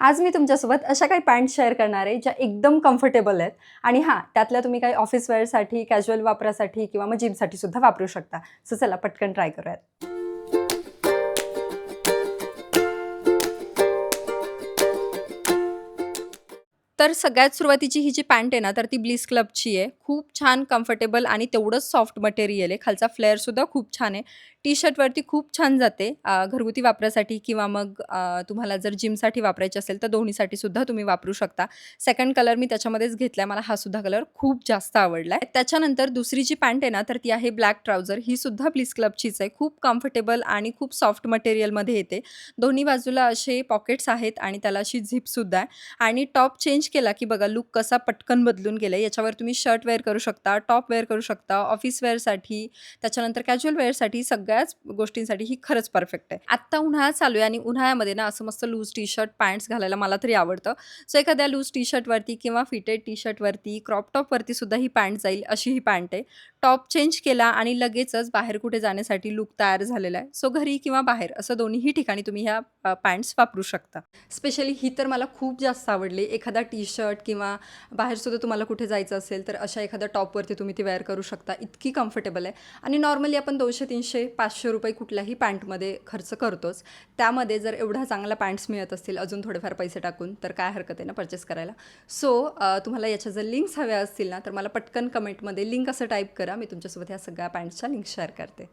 आज मी तुमच्यासोबत अशा काही पॅन्ट्स शेअर करणार आहे ज्या एकदम कम्फर्टेबल आहेत आणि हां, त्यातल्या तुम्ही काही ऑफिस वेअरसाठी, कॅज्युअल वापरासाठी किंवा मग जिमसाठी सुद्धा वापरू शकता. सो चला पटकन ट्राय करूयात. तर सगळ्यात सुरुवातीची ही जी पॅन्ट आहे ना, तर ती ब्लिस क्लबची आहे. खूप छान कम्फर्टेबल आणि तेवढंच सॉफ्ट मटेरियल आहे. खालचा फ्लेअरसुद्धा खूप छान आहे. टी-शर्टवरती खूप छान जाते. घरगुती वापरासाठी किंवा मग तुम्हाला जर जिमसाठी वापरायची असेल, तर दोन्हीसाठी सुद्धा तुम्ही वापरू शकता. सेकंड कलर मी त्याच्यामध्येच घेतलाय. मला हा सुद्धा कलर खूप जास्त आवडलाय. त्याच्यानंतर दुसरी जी पॅन्ट आहे ना, तर ती आहे ब्लॅक ट्राउझर. ही सुद्धा ब्लिस क्लबचीच आहे. खूप कम्फर्टेबल आणि खूप सॉफ्ट मटेरियलमध्ये येते. दोन्ही बाजूला असे पॉकेट्स आहेत आणि त्याला अशी झिपसुद्धा आहे. आणि टॉप चेंज केला की बघा लूक कसा पटकन बदलून गेला. याच्यावर तुम्ही शर्ट वेअर करू शकता, टॉप वेअर करू शकता, ऑफिस वेअरसाठी, त्याच्यानंतर कॅज्युअल वेअरसाठी सगळ्याच गोष्टींसाठी ही खरंच परफेक्ट आहे. आत्ता उन्हाळा चालू आहे आणि उन्हाळ्यामध्ये ना असं मस्त लूज टी-शर्ट, पॅन्ट्स घालायला मला तरी आवडतं. सो एखाद्या लूज टी-शर्टवरती किंवा फिटेड टी-शर्टवरती, क्रॉप टॉपवरती सुद्धा ही पॅन्ट जाईल अशी ही पॅन्ट आहे. टॉप चेंज केला आणि लगेचच बाहेर कुठे जाण्यासाठी लूक तयार झालेला आहे. सो घरी किंवा बाहेर असं दोन्हीही ठिकाणी तुम्ही ह्या पॅन्ट्स वापरू शकता. स्पेशली ही तर मला खूप जास्त आवडली. एखादा टी-शर्ट किंवा बाहेरसुद्धा तुम्हाला कुठे जायचं असेल, तर अशा एखाद्या टॉपवरती तुम्ही ती वेअर करू शकता. इतकी कम्फर्टेबल आहे आणि नॉर्मली आपण 200, 300, 500 रुपये कुठल्याही पॅन्टमध्ये खर्च करतोच. त्यामध्ये जर एवढा चांगला पॅन्ट्स मिळत असतील अजून थोडेफार पैसे टाकून, तर काय हरकत आहे ना परचेस करायला. सो तुम्हाला याच्या जर लिंक्स हव्या असतील ना, तर मला पटकन कमेंटमध्ये लिंक असं टाईप करा. मी तुमच्यासोबत ह्या सगळ्या पॅन्ट्सच्या लिंक शेअर करते.